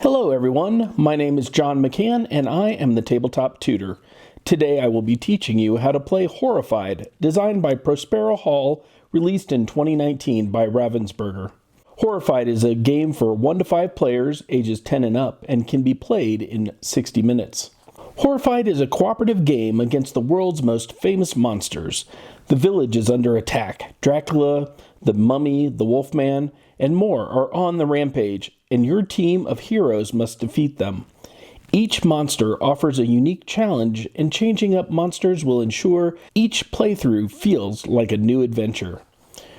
Hello everyone, my name is John McCann and I am the Tabletop Tutor. Today I will be teaching you how to play Horrified, designed by Prospero Hall, released in 2019 by Ravensburger. Horrified is a game for 1 to 5 players, ages 10 and up, and can be played in 60 minutes. Horrified is a cooperative game against the world's most famous monsters. The village is under attack. Dracula, the Mummy, the Wolfman, and more are on the rampage, and your team of heroes must defeat them. Each monster offers a unique challenge, and changing up monsters will ensure each playthrough feels like a new adventure.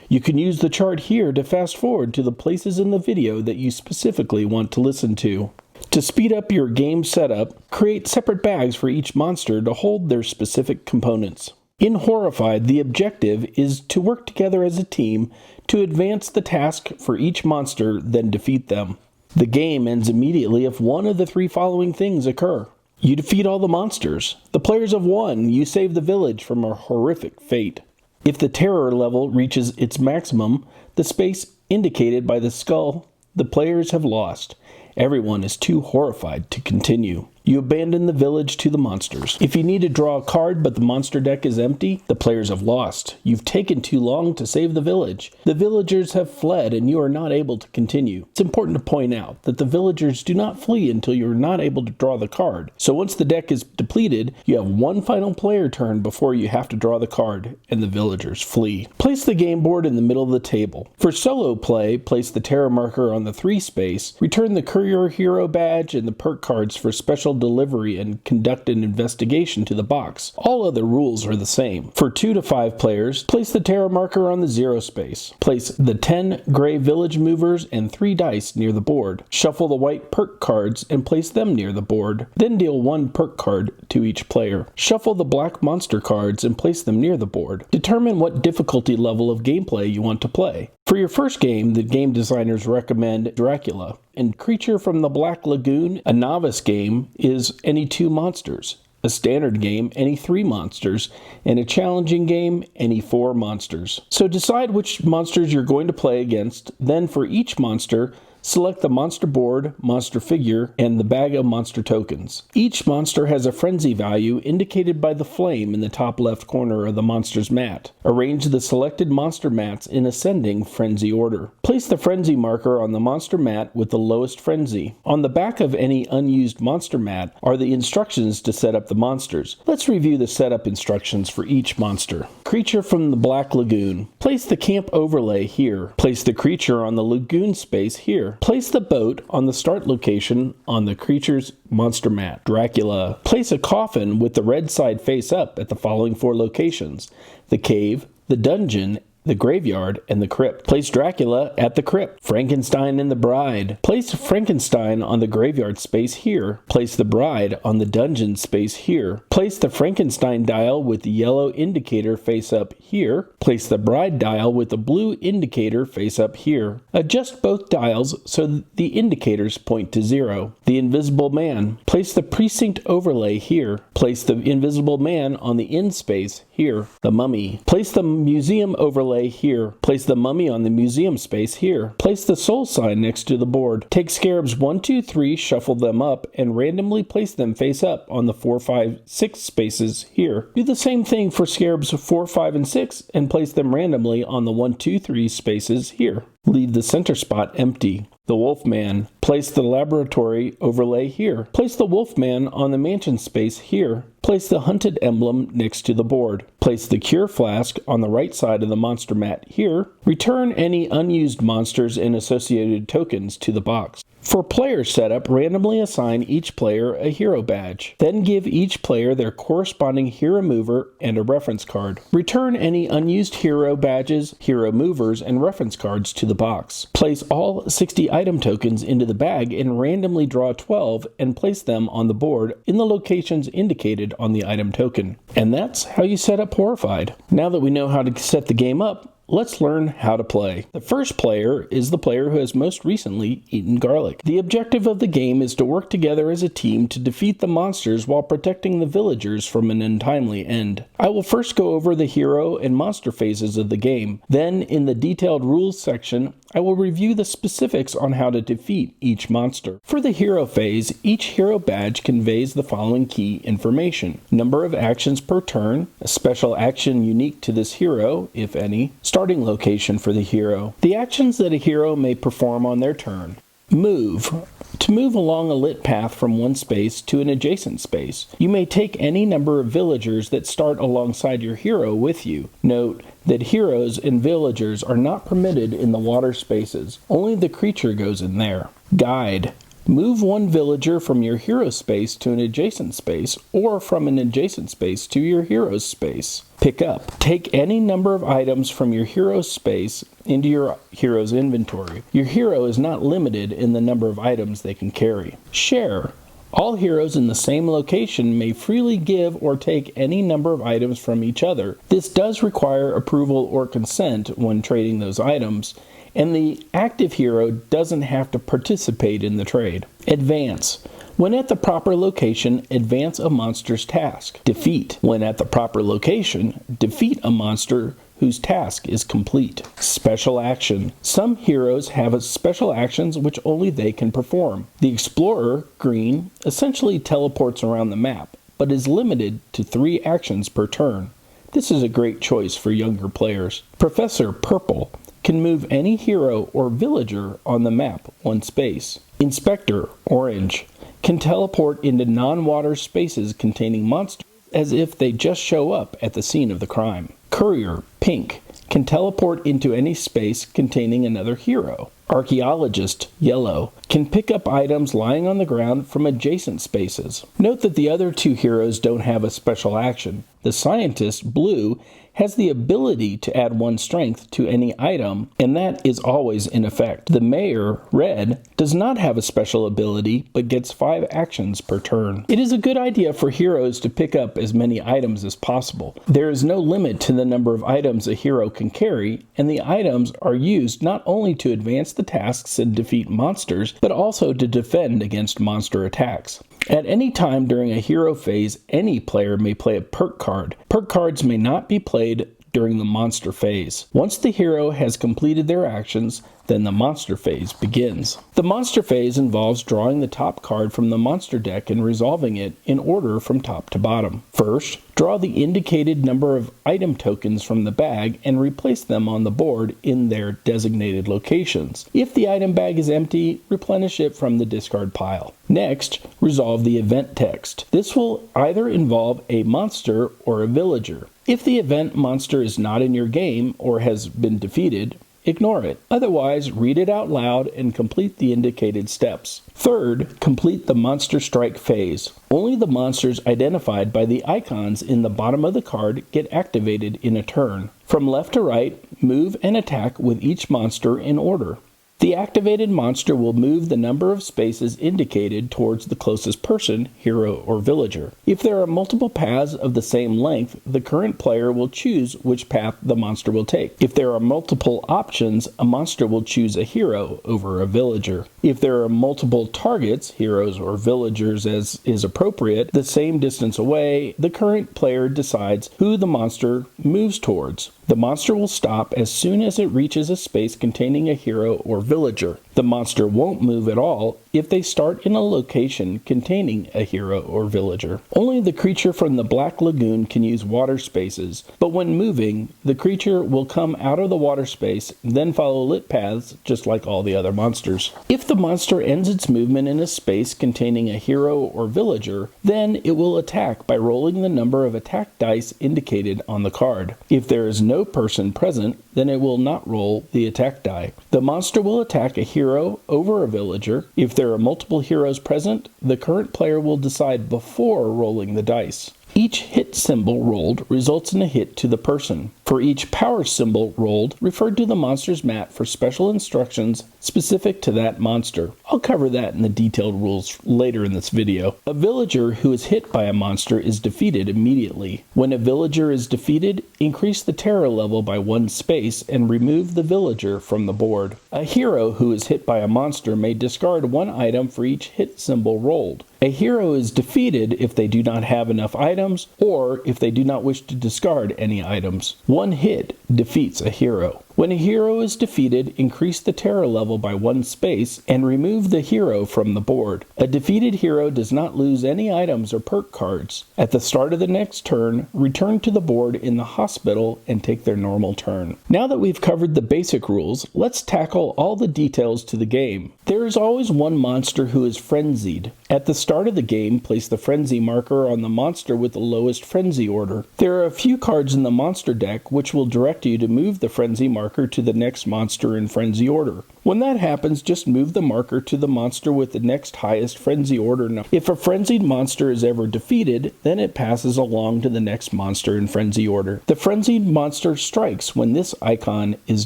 You can use the chart here to fast forward to the places in the video that you specifically want to listen to. To speed up your game setup, create separate bags for each monster to hold their specific components. In Horrified, the objective is to work together as a team to advance the task for each monster, then defeat them. The game ends immediately if one of the 3 following things occur. You defeat all the monsters. The players have won. You save the village from a horrific fate. If the terror level reaches its maximum, the space indicated by the skull, the players have lost. Everyone is too horrified to continue. You abandon the village to the monsters. If you need to draw a card but the monster deck is empty, the players have lost. You've taken too long to save the village. The villagers have fled and you are not able to continue. It's important to point out that the villagers do not flee until you're not able to draw the card. So once the deck is depleted, you have one final player turn before you have to draw the card and the villagers flee. Place the game board in the middle of the table. For solo play, place the terror marker on the 3 space, return the courier hero badge and the perk cards for special delivery and conduct an investigation to the box. All other rules are the same. For 2 to 5 players, place the terror marker on the 0 space. Place the 10 gray village movers and 3 dice near the board. Shuffle the white perk cards and place them near the board. Then deal 1 perk card to each player. Shuffle the black monster cards and place them near the board. Determine what difficulty level of gameplay you want to play. For your first game, the game designers recommend Dracula. In Creature from the Black Lagoon, a novice game is any 2 monsters. A standard game, any 3 monsters, and a challenging game, any 4 monsters. So decide which monsters you're going to play against, then for each monster, select the monster board, monster figure, and the bag of monster tokens. Each monster has a frenzy value indicated by the flame in the top left corner of the monster's mat. Arrange the selected monster mats in ascending frenzy order. Place the frenzy marker on the monster mat with the lowest frenzy. On the back of any unused monster mat are the instructions to set up the monsters. Let's review the setup instructions for each monster. Creature from the Black Lagoon. Place the camp overlay here. Place the creature on the lagoon space here. Place the boat on the start location on the creature's monster mat. Dracula. Place a coffin with the red side face up at the following 4 locations: the cave, the dungeon, the graveyard, and the crypt. Place Dracula at the crypt. Frankenstein and the bride. Place Frankenstein on the graveyard space here. Place the bride on the dungeon space here. Place the Frankenstein dial with the yellow indicator face up here. Place the bride dial with the blue indicator face up here. Adjust both dials so the indicators point to 0. The invisible man. Place the precinct overlay here. Place the invisible man on the in space here. The mummy. Place the museum overlay here. Place the mummy on the museum space here. Place the soul sign next to the board. Take scarabs 1, 2, 3, shuffle them up, and randomly place them face up on the 4, 5, 6 spaces here. Do the same thing for scarabs 4, 5, and 6, and place them randomly on the 1, 2, 3 spaces here. Leave the center spot empty. The Wolfman. Place the laboratory overlay here. Place the Wolfman on the mansion space here. Place the hunted emblem next to the board. Place the cure flask on the right side of the monster mat here. Return any unused monsters and associated tokens to the box. For player setup, randomly assign each player a hero badge. Then give each player their corresponding hero mover and a reference card. Return any unused hero badges, hero movers, and reference cards to the box. Place all 60 item tokens into the bag and randomly draw 12 and place them on the board in the locations indicated on the item token. And that's how you set up Horrified. Now that we know how to set the game up, let's learn how to play. The first player is the player who has most recently eaten garlic. The objective of the game is to work together as a team to defeat the monsters while protecting the villagers from an untimely end. I will first go over the hero and monster phases of the game. Then, in the detailed rules section, I will review the specifics on how to defeat each monster. For the hero phase, each hero badge conveys the following key information: number of actions per turn, a special action unique to this hero, if any, starting location for the hero, the actions that a hero may perform on their turn. Move. To move along a lit path from one space to an adjacent space, you may take any number of villagers that start alongside your hero with you. Note that heroes and villagers are not permitted in the water spaces. Only the creature goes in there. Guide. Move one villager from your hero space to an adjacent space, or from an adjacent space to your hero's space. Pick up. Take any number of items from your hero's space into your hero's inventory. Your hero is not limited in the number of items they can carry. Share. All heroes in the same location may freely give or take any number of items from each other. This does require approval or consent when trading those items, and the active hero doesn't have to participate in the trade. Advance. When at the proper location, advance a monster's task. Defeat. When at the proper location, defeat a monster whose task is complete. Special action. Some heroes have special actions which only they can perform. The Explorer, green, essentially teleports around the map, but is limited to 3 actions per turn. This is a great choice for younger players. Professor, purple, can move any hero or villager on the map one space. Inspector, orange, can teleport into non-water spaces containing monsters as if they just show up at the scene of the crime. Courier, pink, can teleport into any space containing another hero. Archaeologist, yellow, can pick up items lying on the ground from adjacent spaces. Note that the other 2 heroes don't have a special action. The scientist, blue, has the ability to add 1 strength to any item, and that is always in effect. The mayor, red, does not have a special ability, but gets 5 actions per turn. It is a good idea for heroes to pick up as many items as possible. There is no limit to the number of items a hero can carry, and the items are used not only to advance the tasks and defeat monsters, but also to defend against monster attacks. At any time during a hero phase, any player may play a perk card. Perk cards may not be played during the monster phase. Once the hero has completed their actions, then the monster phase begins. The monster phase involves drawing the top card from the monster deck and resolving it in order from top to bottom. First, draw the indicated number of item tokens from the bag and replace them on the board in their designated locations. If the item bag is empty, replenish it from the discard pile. Next, resolve the event text. This will either involve a monster or a villager. If the event monster is not in your game or has been defeated, ignore it. Otherwise, read it out loud and complete the indicated steps. Third, complete the monster strike phase. Only the monsters identified by the icons in the bottom of the card get activated in a turn. From left to right, move and attack with each monster in order. The activated monster will move the number of spaces indicated towards the closest person, hero, or villager. If there are multiple paths of the same length, the current player will choose which path the monster will take. If there are multiple options, a monster will choose a hero over a villager. If there are multiple targets, heroes or villagers as is appropriate, the same distance away, the current player decides who the monster moves towards. The monster will stop as soon as it reaches a space containing a hero or villager. The monster won't move at all if they start in a location containing a hero or villager. Only the creature from the Black Lagoon can use water spaces, but when moving, the creature will come out of the water space, then follow lit paths just like all the other monsters. If the monster ends its movement in a space containing a hero or villager, then it will attack by rolling the number of attack dice indicated on the card. If there is no person present, then it will not roll the attack die. The monster will attack a hero over a villager. If there are multiple heroes present, the current player will decide before rolling the dice. Each hit symbol rolled results in a hit to the person. For each power symbol rolled, refer to the monster's mat for special instructions specific to that monster. I'll cover that in the detailed rules later in this video. A villager who is hit by a monster is defeated immediately. When a villager is defeated, increase the terror level by 1 space and remove the villager from the board. A hero who is hit by a monster may discard 1 item for each hit symbol rolled. A hero is defeated if they do not have enough items or if they do not wish to discard any items. 1 hit defeats a hero. When a hero is defeated, increase the terror level by 1 space and remove the hero from the board. A defeated hero does not lose any items or perk cards. At the start of the next turn, return to the board in the hospital and take their normal turn. Now that we've covered the basic rules, let's tackle all the details to the game. There is always one monster who is frenzied. At the start of the game, place the frenzy marker on the monster with the lowest frenzy order. There are a few cards in the monster deck which will direct you to move the frenzy marker to the next monster in frenzy order. When that happens, just move the marker to the monster with the next highest frenzy order number. If a frenzied monster is ever defeated, then it passes along to the next monster in frenzy order. The frenzied monster strikes when this icon is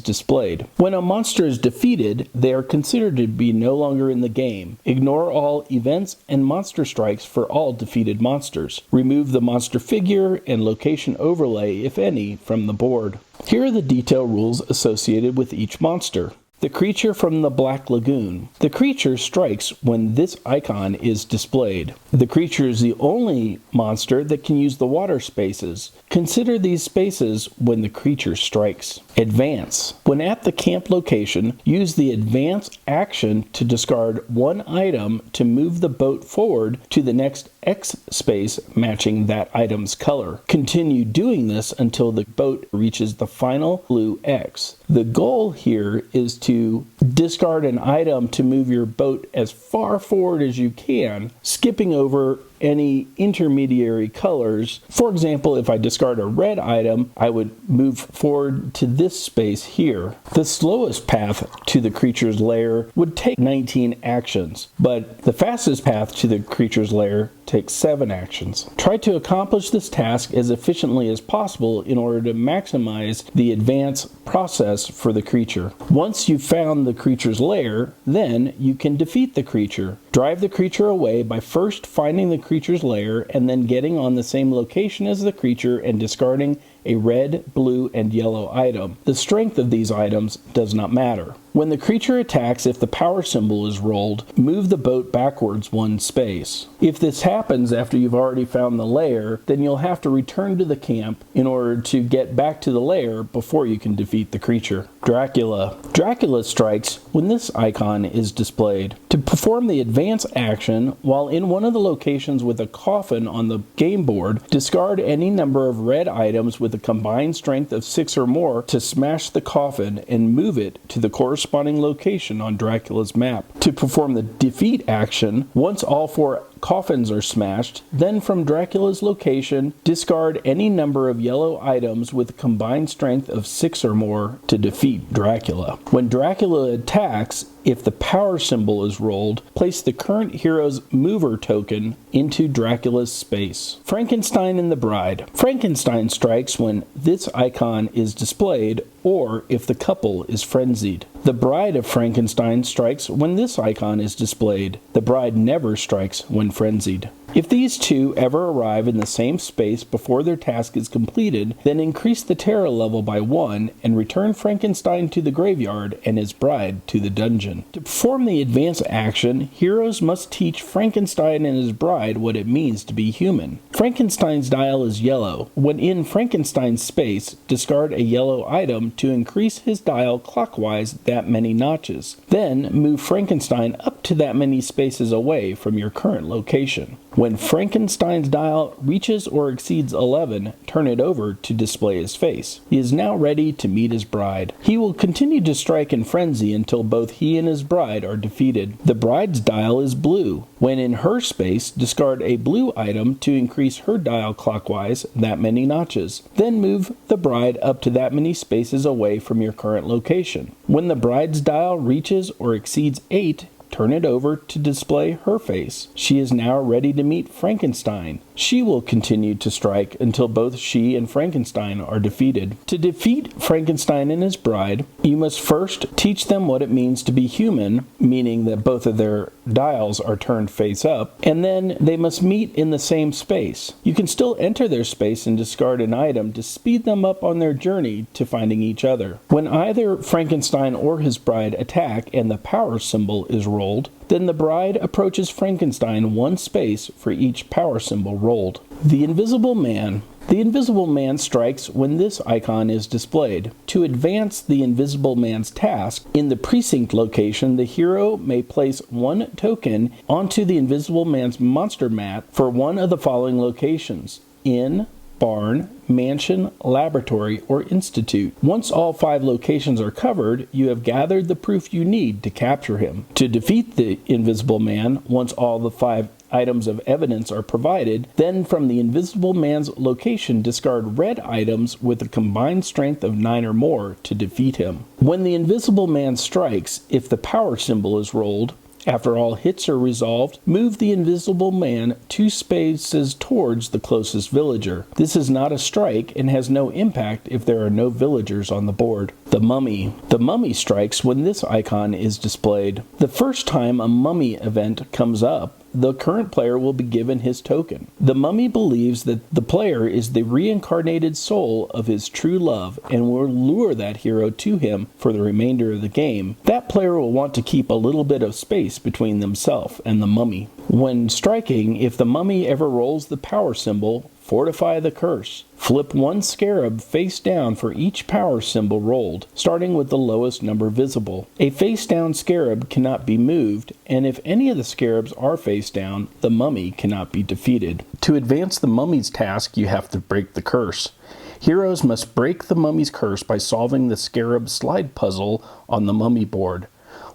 displayed. When a monster is defeated, they are considered to be no longer in the game. Ignore all events and monster strikes for all defeated monsters. Remove the monster figure and location overlay, if any, from the board. Here are the detail rules associated with each monster. The creature from the Black Lagoon. The creature strikes when this icon is displayed. The creature is the only monster that can use the water spaces. Consider these spaces when the creature strikes. Advance. When at the camp location, use the advance action to discard 1 item to move the boat forward to the next X space matching that item's color. Continue doing this until the boat reaches the final blue X. The goal here is to discard an item to move your boat as far forward as you can, skipping over any intermediary colors. For example, if I discard a red item, I would move forward to this space here. The slowest path to the creature's lair would take 19 actions, but the fastest path to the creature's lair takes 7 actions. Try to accomplish this task as efficiently as possible in order to maximize the advance process for the creature. Once you've found the creature's lair, then you can defeat the creature. Drive the creature away by first finding the creature's lair and then getting on the same location as the creature and discarding a red, blue, and yellow item. The strength of these items does not matter. When the creature attacks, if the power symbol is rolled, move the boat backwards 1 space. If this happens after you've already found the lair, then you'll have to return to the camp in order to get back to the lair before you can defeat the creature. Dracula. Dracula strikes when this icon is displayed. To perform the advance action, while in one of the locations with a coffin on the game board, discard any number of red items with a combined strength of 6 or more to smash the coffin and move it to the corresponding location on Dracula's map. To perform the defeat action, once all 4 coffins are smashed, then from Dracula's location, discard any number of yellow items with a combined strength of 6 or more to defeat Dracula. When Dracula attacks, if the power symbol is rolled, place the current hero's mover token into Dracula's space. Frankenstein and the Bride. Frankenstein strikes when this icon is displayed or if the couple is frenzied. The Bride of Frankenstein strikes when this icon is displayed. The Bride never strikes when frenzied. If these two ever arrive in the same space before their task is completed, then increase the terror level by 1 and return Frankenstein to the graveyard and his bride to the dungeon. To perform the advance action, heroes must teach Frankenstein and his bride what it means to be human. Frankenstein's dial is yellow. When in Frankenstein's space, discard a yellow item to increase his dial clockwise that many notches. Then move Frankenstein up to that many spaces away from your current location. When Frankenstein's dial reaches or exceeds 11, turn it over to display his face. He is now ready to meet his bride. He will continue to strike in frenzy until both he and his bride are defeated. The bride's dial is blue. When in her space, discard a blue item to increase her dial clockwise that many notches. Then move the bride up to that many spaces away from your current location. When the bride's dial reaches or exceeds 8, turn it over to display her face. She is now ready to meet Frankenstein. She will continue to strike until both she and Frankenstein are defeated. To defeat Frankenstein and his bride, you must first teach them what it means to be human, meaning that both of their dials are turned face up, and then they must meet in the same space. You can still enter their space and discard an item to speed them up on their journey to finding each other. When either Frankenstein or his bride attack and the power symbol is rolled, then the bride approaches Frankenstein 1 space for each power symbol rolled. The Invisible Man. The Invisible Man strikes when this icon is displayed. To advance the Invisible Man's task, in the precinct location, the hero may place one token onto the Invisible Man's monster mat for one of the following locations: inn, barn, mansion, laboratory, or institute. Once all 5 locations are covered, you have gathered the proof you need to capture him. To defeat the Invisible Man, once all the 5 items of evidence are provided, then from the Invisible Man's location discard red items with a combined strength of 9 or more to defeat him. When the Invisible Man strikes, if the power symbol is rolled, after all hits are resolved, move the Invisible Man 2 spaces towards the closest villager. This is not a strike and has no impact if there are no villagers on the board. The Mummy. The Mummy strikes when this icon is displayed. The first time a Mummy event comes up, the current player will be given his token. The Mummy believes that the player is the reincarnated soul of his true love and will lure that hero to him for the remainder of the game. That player will want to keep a little bit of space between themselves and the Mummy. When striking, if the Mummy ever rolls the power symbol, fortify the curse. Flip 1 scarab face down for each power symbol rolled, starting with the lowest number visible. A face down scarab cannot be moved, and if any of the scarabs are face down, the Mummy cannot be defeated. To advance the Mummy's task, you have to break the curse. Heroes must break the Mummy's curse by solving the scarab slide puzzle on the Mummy board.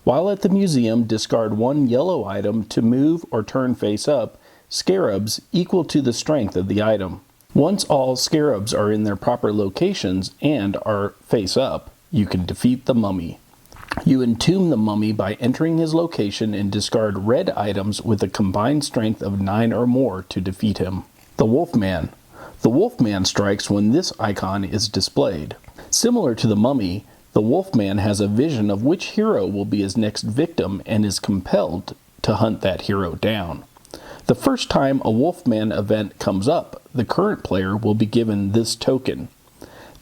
While at the museum, discard 1 yellow item to move or turn face up, scarabs equal to the strength of the item. Once all scarabs are in their proper locations and are face up, you can defeat the Mummy. You entomb the Mummy by entering his location and discard red items with a combined strength of 9 or more to defeat him. The Wolfman. The Wolfman strikes when this icon is displayed. Similar to the Mummy, the Wolfman has a vision of which hero will be his next victim and is compelled to hunt that hero down. The first time a Wolfman event comes up, the current player will be given this token.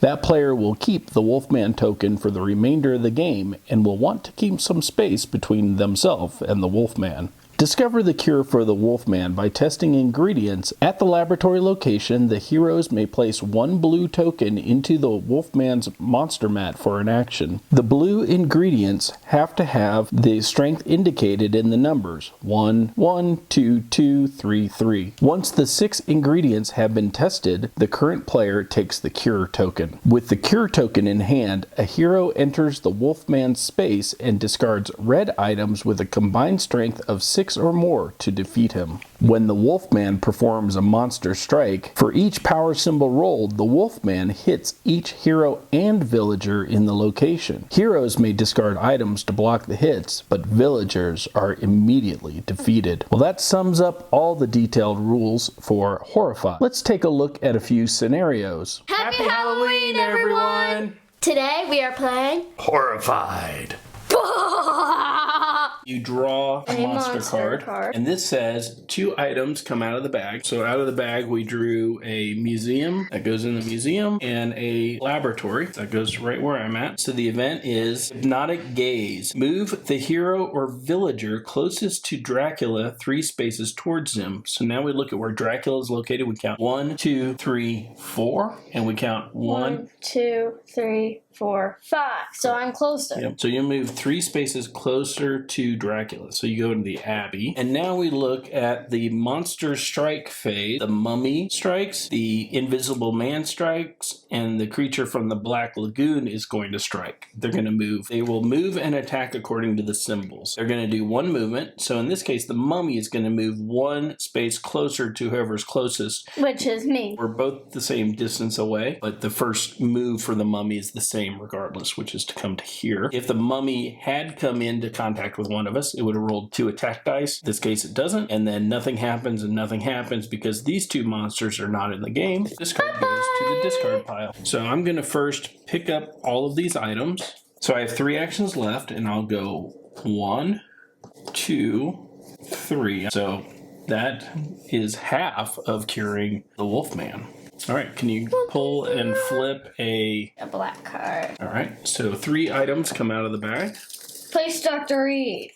That player will keep the Wolfman token for the remainder of the game and will want to keep some space between themselves and the Wolfman. Discover the cure for the Wolfman by testing ingredients. At the laboratory location, the heroes may place 1 blue token into the Wolfman's monster mat for an action. The blue ingredients have to have the strength indicated in the numbers 1, 1, 2, 2, 3, 3. Once the 6 ingredients have been tested, the current player takes the cure token. With the cure token in hand, a hero enters the Wolfman's space and discards red items with a combined strength of 6 or more to defeat him. When the Wolfman performs a monster strike, for each power symbol rolled, the Wolfman hits each hero and villager in the location. Heroes may discard items to block the hits, but villagers are immediately defeated. Well, that sums up all the detailed rules for Horrified. Let's take a look at a few scenarios. Happy Halloween, everyone! Today we are playing Horrified. You draw a monster card, and this says 2 items come out of the bag. So out of the bag, we drew a museum that goes in the museum and a laboratory that goes right where I'm at. So the event is Hypnotic Gaze. Move the hero or villager closest to Dracula 3 spaces towards him. So now we look at where Dracula is located. We count 1, 2, 3, 4, and we count 1, 2, 3, 4, 5. So I'm closer. Yep. So you move 3 spaces closer to Dracula. So you go into the Abbey. And now we look at the monster strike phase. The Mummy strikes, the Invisible Man strikes, and the creature from the Black Lagoon is going to strike. They're going to move. They will move and attack according to the symbols. They're going to do 1 movement. So in this case, the Mummy is going to move 1 space closer to whoever's closest. Which is me. We're both the same distance away, but the first move for the Mummy is the same regardless, which is to come to here. If the Mummy had come into contact with one of us, it would have rolled 2 attack dice. In this case, it doesn't, and then nothing happens and nothing happens because these 2 monsters are not in the game. This card goes to the discard pile. So I'm going to first pick up all of these items. So I have 3 actions left, and I'll go 1, 2, 3. So that is half of curing the Wolfman. All right, can you pull and flip a black card? All right, so 3 items come out of the bag. Place Dr. Reed.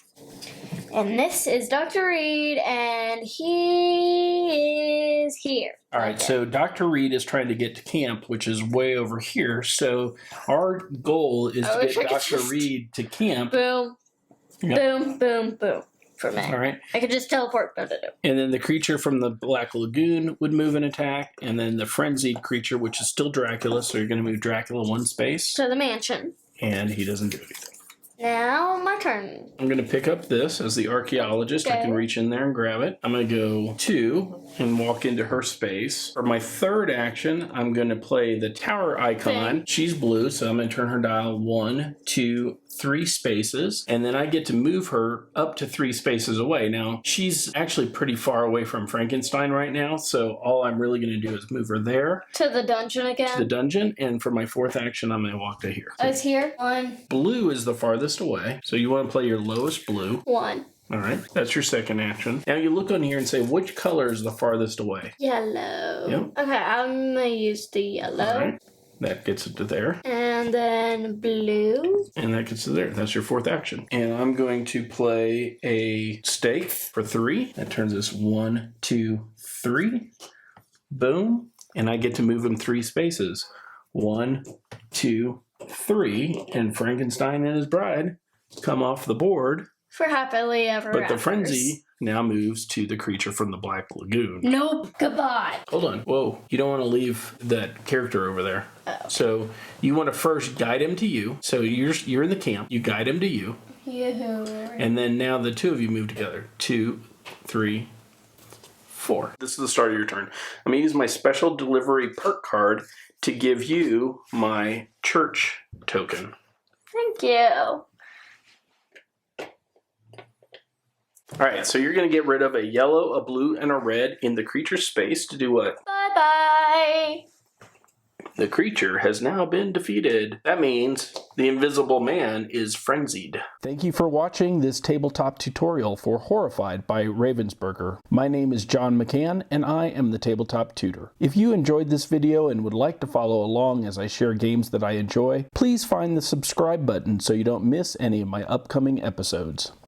And this is Dr. Reed, and he is here. All right, so Dr. Reed is trying to get to camp, which is way over here. So our goal is to get Dr. Reed to camp. Boom, boom, boom, boom. For me. All right. I could just teleport. And then the creature from the Black Lagoon would move an attack. And then the frenzied creature, which is still Dracula. So you're going to move Dracula one space. To the mansion. And he doesn't do anything. Now my turn. I'm going to pick up this as the archaeologist. Okay. I can reach in there and grab it. I'm going to go 2 and walk into her space. For my third action, I'm going to play the tower icon. Okay. She's blue, so I'm going to turn her dial 1, 2, 3 spaces. And then I get to move her up to 3 spaces away. Now, she's actually pretty far away from Frankenstein right now, so all I'm really going to do is move her there. To the dungeon again? To the dungeon. And for my fourth action, I'm going to walk to here. Oh, it's here? 1. Blue is the farthest away. So you want to play your lowest blue. 1. All right, that's your second action. Now you look on here and say, which color is the farthest away? Yellow. Yep. Okay, I'm going to use the yellow. All right, that gets it to there. And then blue. And that gets to there. That's your fourth action. And I'm going to play a stake for 3. That turns this 1, 2, 3. Boom. And I get to move him 3 spaces. 1, 2, 3. And Frankenstein and his bride come off the board. For happily ever But the afters. frenzy now moves to the creature from the Black Lagoon. Nope. Goodbye. Hold on. Whoa. You don't want to leave that character over there. Oh. So you want to first guide him to you. So you're in the camp. You guide him to you. And then now the 2 of you move together. 2, 3, 4. This is the start of your turn. I'm going to use my special delivery perk card to give you my church token. Thank you. All right, so you're going to get rid of a yellow, a blue, and a red in the creature's space to do what? Bye-bye. The creature has now been defeated. That means the invisible man is frenzied. Thank you for watching this tabletop tutorial for Horrified by Ravensburger. My name is John McCann, and I am the Tabletop Tutor. If you enjoyed this video and would like to follow along as I share games that I enjoy, please find the subscribe button so you don't miss any of my upcoming episodes.